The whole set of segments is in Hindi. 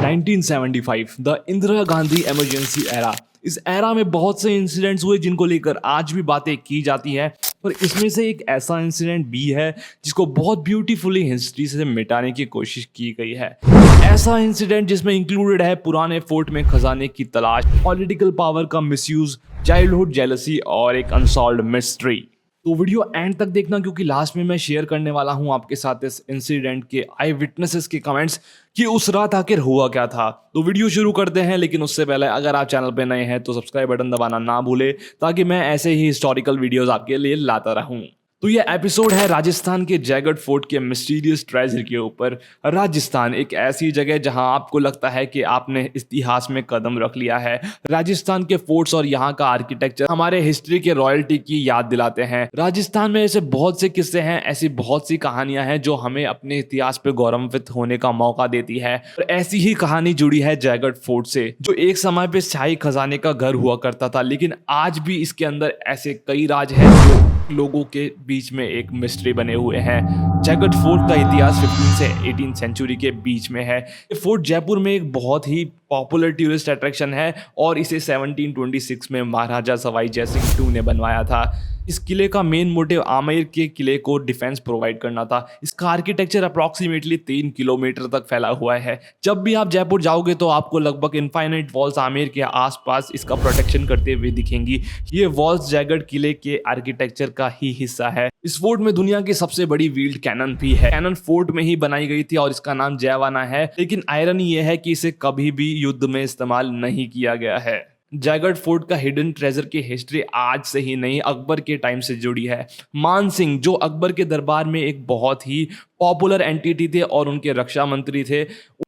1975 the Indira Gandhi emergency era. इस एरा में बहुत से इंसिडेंट्स हुए जिनको लेकर आज भी बातें की जाती है, पर इसमें से एक ऐसा इंसिडेंट भी है जिसको बहुत ब्यूटीफुली हिस्ट्री से मिटाने की कोशिश की गई है। ऐसा इंसिडेंट जिसमें इंक्लूडेड है पुराने फोर्ट में खजाने की तलाश, पॉलिटिकल पावर का मिसयूज, चाइल्डहुड जेलसी और एक अनसॉल्व्ड मिस्ट्री। तो वीडियो एंड तक देखना, क्योंकि लास्ट में मैं शेयर करने वाला हूं आपके साथ इस इंसिडेंट के आई विटनेसेस के कमेंट्स कि उस रात आखिर हुआ क्या था। तो वीडियो शुरू करते हैं, लेकिन उससे पहले अगर आप चैनल पे नए हैं तो सब्सक्राइब बटन दबाना ना भूले, ताकि मैं ऐसे ही हिस्टोरिकल वीडियोस आपके लिए लाता रहूं। तो ये एपिसोड है राजस्थान के जयगढ़ फोर्ट के मिस्टीरियस ट्रेजर के ऊपर। राजस्थान एक ऐसी जगह जहां आपको लगता है कि आपने इतिहास में कदम रख लिया है। राजस्थान के फोर्ट्स और यहाँ का आर्किटेक्चर हमारे हिस्ट्री के रॉयल्टी की याद दिलाते हैं। राजस्थान में ऐसे बहुत से किस्से हैं, ऐसी बहुत सी कहानियां हैं जो हमें अपने इतिहास पे गौरवान्वित होने का मौका देती है। और ऐसी ही कहानी जुड़ी है जयगढ़ फोर्ट से, जो एक समय पे शाही खजाने का घर हुआ करता था, लेकिन आज भी इसके अंदर ऐसे कई राज हैं जो लोगों के बीच में एक मिस्ट्री बने हुए हैं। जयगढ़ फोर्ट का इतिहास 15 से 18 सेंचुरी के बीच में है। ये फोर्ट जयपुर में एक बहुत ही पॉपुलर टूरिस्ट अट्रैक्शन है और इसे 1726 में महाराजा सवाई जय सिंह II ने बनवाया था। इस किले का मेन मोटिव आमेर के किले को डिफेंस प्रोवाइड करना था। इसका आर्किटेक्चर अप्रॉक्सीमेटली 3 किलोमीटर तक फैला हुआ है। जब भी आप जयपुर जाओगे तो आपको लगभग इनफाइनाइट वॉल्स आमेर के आसपास इसका प्रोटेक्शन करते हुए दिखेंगी। ये वॉल्स जयगढ़ किले के आर्किटेक्चर का ही हिस्सा है। इस फोर्ट में दुनिया की सबसे बड़ी व्हील्ड कैनन भी है। कैनन फोर्ट में ही बनाई गई थी और इसका नाम जयवाना है, लेकिन आयरनी यह है कि इसे कभी भी युद्ध में इस्तेमाल नहीं किया गया है। जयगढ़ फोर्ट का हिडन ट्रेजर की हिस्ट्री आज से ही नहीं, अकबर के टाइम से जुड़ी है। मान सिंह, जो अकबर के दरबार में एक बहुत ही पॉपुलर एंटिटी थे और उनके रक्षा मंत्री थे,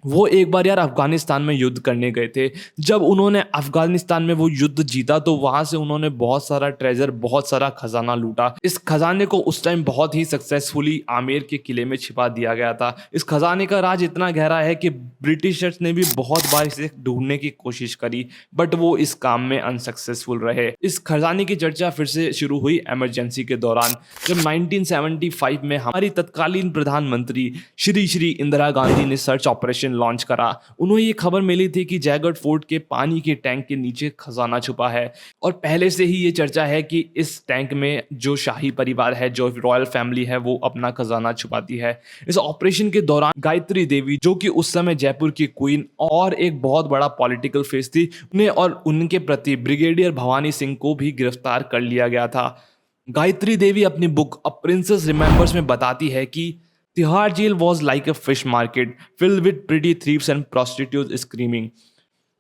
वो एक बार यार अफगानिस्तान में युद्ध करने गए थे। जब उन्होंने अफगानिस्तान में वो युद्ध जीता तो वहां से उन्होंने बहुत सारा ट्रेजर, बहुत सारा खजाना लूटा। इस खजाने को उस टाइम बहुत ही सक्सेसफुली आमेर के किले में छिपा दिया गया था। इस खजाने का राज इतना गहरा है कि ब्रिटिशर्स ने भी बहुत बार इसे ढूंढने की कोशिश करी, बट वो इस काम में अनसक्सेसफुल रहे। इस खजाने की चर्चा फिर से शुरू हुई इमरजेंसी के दौरान, जब 1975 में हमारी तत्कालीन प्रधानमंत्री श्री इंदिरा गांधी ने सर्च ऑपरेशन लॉन्च करा। उन्हें ये खबर मिली थी कि जयगढ़ फोर्ट के पानी के टैंक के नीचे खजाना छुपा है, और पहले से ही ये चर्चा है कि इस टैंक में जो शाही परिवार है, जो रॉयल फैमिली है, वो अपना खजाना छुपाती है। इस ऑपरेशन के दौरान गायत्री देवी, जो कि उस समय जयपुर की क्वीन और एक बहुत बड़ा पॉलिटिकल फेस थी, उन्हें और उनके प्रति ब्रिगेडियर भवानी सिंह को भी गिरफ्तार कर लिया गया था। गायत्री देवी अपनी बुक अ प्रिंसेस रिमेंबर्स में बताती है कि Tihar jail was like a fish market filled with petty thieves and prostitutes screaming.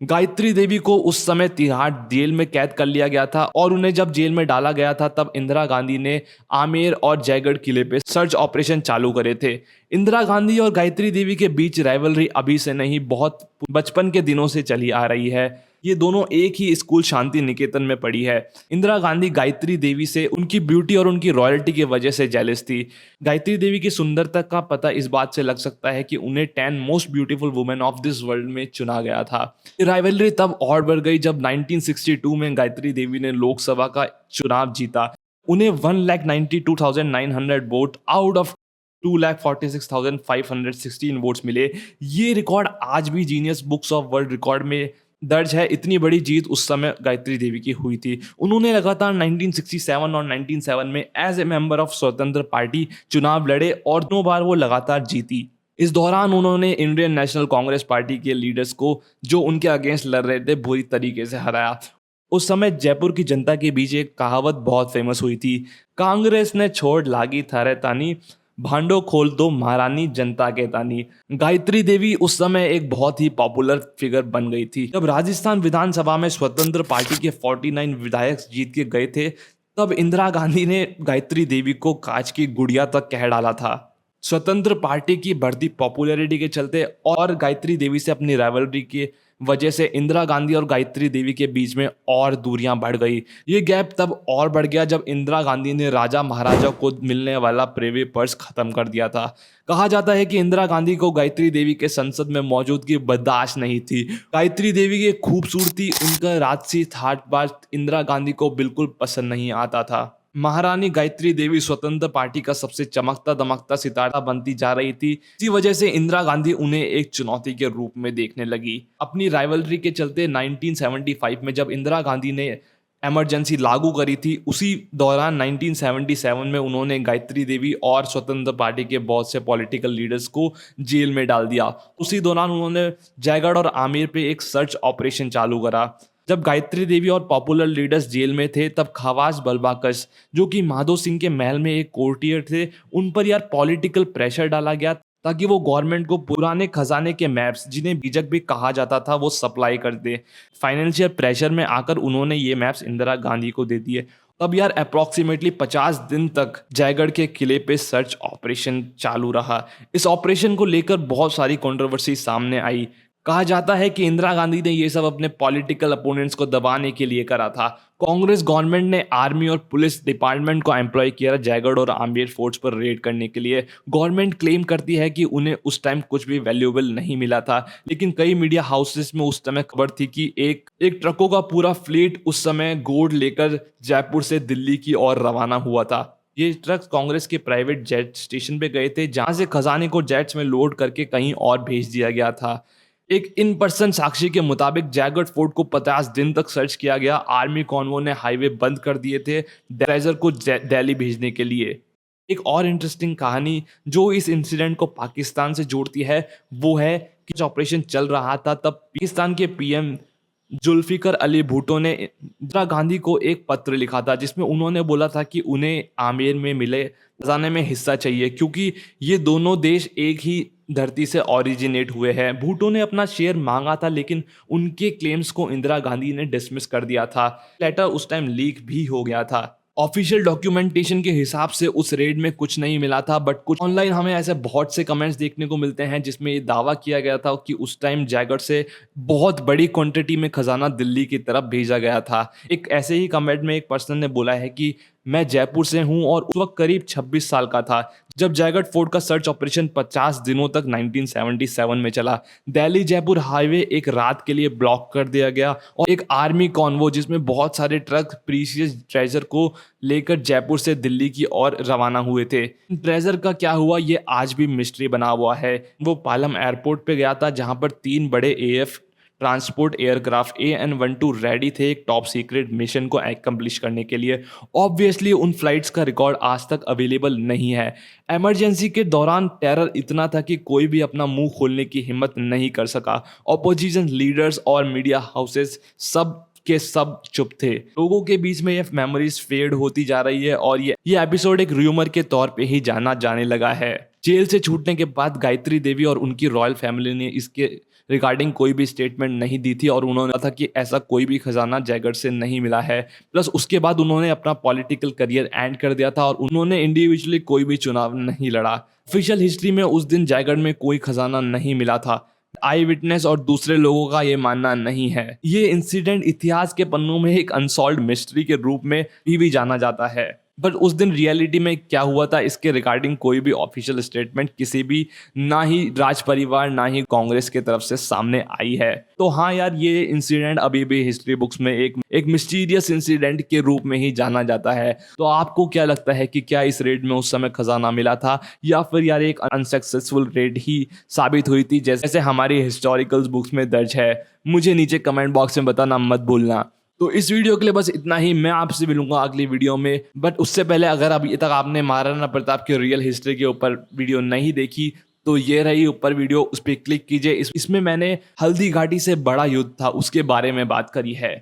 Gayatri Devi को उस समय तिहाड़ जेल में कैद कर लिया गया था, और उन्हें जब जेल में डाला गया था तब इंदिरा गांधी ने आमेर और जयगढ़ किले पे सर्च ऑपरेशन चालू करे थे। इंदिरा गांधी और गायत्री देवी के बीच राइवलरी अभी से नहीं, बहुत बचपन के दिनों से चली आ रही है। ये दोनों एक ही स्कूल शांति निकेतन में पढ़ी है। इंदिरा गांधी गायत्री देवी से उनकी ब्यूटी और उनकी रॉयल्टी की वजह से जेलस थी। गायत्री देवी की सुंदरता का पता इस बात से लग सकता है कि उन्हें 10 most beautiful women of this world में चुना गया था। ये राइवलरी तब और बढ़ गई जब 1962 में गायत्री देवी ने लोकसभा का चुनाव जीता। उन्हें 1,92,900 वोट आउट ऑफ 2,46,516 वोट्स मिले। ये रिकॉर्ड आज भी genius books of world record में दर्ज है। इतनी बड़ी जीत उस समय गायत्री देवी की हुई थी। उन्होंने लगातार 1967 और 1997 में एज ए मेंबर ऑफ स्वतंत्र पार्टी चुनाव लड़े और 2 बार वो लगातार जीती। इस दौरान उन्होंने इंडियन नेशनल कांग्रेस पार्टी के लीडर्स को, जो उनके अगेंस्ट लड़ रहे थे, बुरी तरीके से हराया। उस समय जयपुर की जनता के बीच एक कहावत बहुत फेमस हुई थी, कांग्रेस ने छोड़ लागी थारे तानी, भांडो खोल दो महारानी जनता के तानी। गायत्री देवी उस समय एक बहुत ही पॉपुलर फिगर बन गई थी। जब राजस्थान विधानसभा में स्वतंत्र पार्टी के 49 विधायक जीत के गए थे, तब इंदिरा गांधी ने गायत्री देवी को कांच की गुड़िया तक कह डाला था। स्वतंत्र पार्टी की बढ़ती पॉपुलैरिटी के चलते और गायत्री देवी से अपनी राइवलरी की वजह से इंदिरा गांधी और गायत्री देवी के बीच में और दूरियां बढ़ गई। ये गैप तब और बढ़ गया जब इंदिरा गांधी ने राजा महाराजा को मिलने वाला प्रिवी पर्स खत्म कर दिया था। कहा जाता है कि इंदिरा गांधी को गायत्री देवी के संसद में मौजूदगी बर्दाश्त नहीं थी। गायत्री देवी की खूबसूरती, उनका राजसी ठाट बाट इंदिरा गांधी को बिल्कुल पसंद नहीं आता था। महारानी गायत्री देवी स्वतंत्र पार्टी का सबसे चमकता दमकता सितारा बनती जा रही थी। इसी वजह से इंदिरा गांधी उन्हें एक चुनौती के रूप में देखने लगी। अपनी राइवलरी के चलते 1975 में जब इंदिरा गांधी ने इमरजेंसी लागू करी थी, उसी दौरान 1977 में उन्होंने गायत्री देवी और स्वतंत्र पार्टी के बहुत से पॉलिटिकल लीडर्स को जेल में डाल दिया। उसी दौरान उन्होंने जयगढ़ और आमेर पे एक सर्च ऑपरेशन चालू करा। जब गायत्री देवी और पॉपुलर लीडर्स जेल में थे, तब खवास बलबाकस, जो कि माधो सिंह के महल में एक कोर्टियर थे, उन पर यार पॉलिटिकल प्रेशर डाला गया ताकि वो गवर्नमेंट को पुराने खजाने के मैप्स, जिन्हें बीजक भी कहा जाता था, वो सप्लाई कर दे। फाइनेंशियल प्रेशर में आकर उन्होंने ये मैप्स इंदिरा गांधी को दे दिए। तब यार अप्रॉक्सीमेटली 50 दिन तक जयगढ़ के किले पे सर्च ऑपरेशन चालू रहा। इस ऑपरेशन को लेकर बहुत सारी कंट्रोवर्सी सामने आई। कहा जाता है कि इंदिरा गांधी ने ये सब अपने पॉलिटिकल अपोनेंट्स को दबाने के लिए करा था। कांग्रेस गवर्नमेंट ने आर्मी और पुलिस डिपार्टमेंट को एम्प्लॉय किया जयगढ़ और आमेर फोर्ट्स पर रेड करने के लिए। गवर्नमेंट क्लेम करती है कि उन्हें उस टाइम कुछ भी वैल्यूएबल नहीं मिला था, लेकिन कई मीडिया हाउसेस में उस समय खबर थी कि एक ट्रकों का पूरा फ्लीट उस समय गोल्ड लेकर जयपुर से दिल्ली की ओर रवाना हुआ था। ये ट्रक्स कांग्रेस के प्राइवेट जेट स्टेशन पे गए थे, जहां से खजाने को जेट्स में लोड करके कहीं और भेज दिया गया था। एक इन पर्सन साक्षी के मुताबिक जयगढ़ फोर्ट को 50 दिन तक सर्च किया गया। आर्मी कॉन्वो ने हाईवे बंद कर दिए थे ट्रेजर को दिल्ली भेजने के लिए। एक और इंटरेस्टिंग कहानी जो इस इंसिडेंट को पाकिस्तान से जोड़ती है, वो है कि जब ऑपरेशन चल रहा था, तब पाकिस्तान के पीएम जुल्फिकर अली भुट्टो ने इंदिरा गांधी को एक पत्र लिखा था, जिसमें उन्होंने बोला था कि उन्हें आमेर में मिले खजाने में हिस्सा चाहिए, क्योंकि ये दोनों देश एक ही धरती से ओरिजिनेट हुए हैं। भुट्टो ने अपना शेयर मांगा था, लेकिन उनके क्लेम्स को इंदिरा गांधी ने डिसमिस कर दिया था। लेटर उस टाइम लीक भी हो गया था। ऑफिशियल डॉक्यूमेंटेशन के हिसाब से उस रेड में कुछ नहीं मिला था, बट कुछ ऑनलाइन हमें ऐसे बहुत से कमेंट्स देखने को मिलते हैं जिसमें ये दावा किया गया था कि उस टाइम जयगढ़ से बहुत बड़ी क्वांटिटी में खजाना दिल्ली की तरफ भेजा गया था। एक ऐसे ही कमेंट में एक पर्सन ने बोला है कि मैं जयपुर से हूं और उस वक्त करीब 26 साल का था जब जयगढ़ फोर्ट का सर्च ऑपरेशन 50 दिनों तक 1977 में चला। दिल्ली जयपुर हाईवे एक रात के लिए ब्लॉक कर दिया गया और एक आर्मी कॉन्वो, जिसमें बहुत सारे ट्रक प्रीशियस ट्रेजर को लेकर जयपुर से दिल्ली की ओर रवाना हुए थे। ट्रेजर का क्या हुआ, ये आज भी मिस्ट्री बना हुआ है। वो पालम एयरपोर्ट पे गया था, जहां पर 3 बड़े AF transport aircraft AN-12 ready थे एक टॉप सीक्रेट मिशन को एक्म्प्लिश करने के लिए। ऑब्वियसली उन फ्लाइट्स का रिकॉर्ड आज तक अवेलेबल नहीं है। इमरजेंसी के दौरान टेरर इतना था कि कोई भी अपना मुंह खोलने की हिम्मत नहीं कर सका। ऑपोजिशन लीडर्स और मीडिया हाउसेस सब के सब चुप थे। लोगों के बीच में ये मेमोरीज फेड होती जा रही है और ये एपिसोड एक र्यूमर के तौर पे ही जाना जाने लगा है। जेल से छूटने के बाद गायत्री देवी और उनकी रॉयल फैमिली ने इसके रिगार्डिंग कोई भी स्टेटमेंट नहीं दी थी और उन्होंने कहा था कि ऐसा कोई भी खजाना जयगढ़ से नहीं मिला है। प्लस उसके बाद उन्होंने अपना पॉलिटिकल करियर एंड कर दिया था और उन्होंने इंडिविजुअली कोई भी चुनाव नहीं लड़ा। ऑफिशियल हिस्ट्री में उस दिन जयगढ़ में कोई खजाना नहीं मिला था। आई विटनेस और दूसरे लोगों का ये मानना नहीं है। ये इंसिडेंट इतिहास के पन्नों में एक अनसॉल्व्ड मिस्ट्री के रूप में भी जाना जाता है। बट उस दिन रियलिटी में क्या हुआ था, इसके रिगार्डिंग कोई भी ऑफिशियल स्टेटमेंट किसी भी, ना ही राज परिवार ना ही कांग्रेस की तरफ से सामने आई है। तो हाँ यार, ये इंसिडेंट अभी भी हिस्ट्री बुक्स में एक मिस्टीरियस इंसिडेंट के रूप में ही जाना जाता है। तो आपको क्या लगता है कि क्या इस रेड में उस समय खजाना मिला था, या फिर यार एक अनसक्सेसफुल रेड ही साबित हुई थी जैसे हमारी हिस्टोरिकल बुक्स में दर्ज है? मुझे नीचे कमेंट बॉक्स में बताना मत भूलना। तो इस वीडियो के लिए बस इतना ही। मैं आपसे मिलूंगा अगली वीडियो में। बट उससे पहले अगर अभी तक आपने महाराणा प्रताप की रियल हिस्ट्री के ऊपर वीडियो नहीं देखी, तो ये रही ऊपर वीडियो, उस पर क्लिक कीजिए। इसमें मैंने हल्दी घाटी से बड़ा युद्ध था उसके बारे में बात करी है।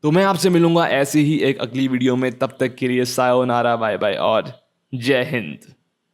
तो मैं आपसे मिलूंगा ऐसे ही एक अगली वीडियो में। तब तक के लिए सायोनारा, बाय बाय और जय हिंद।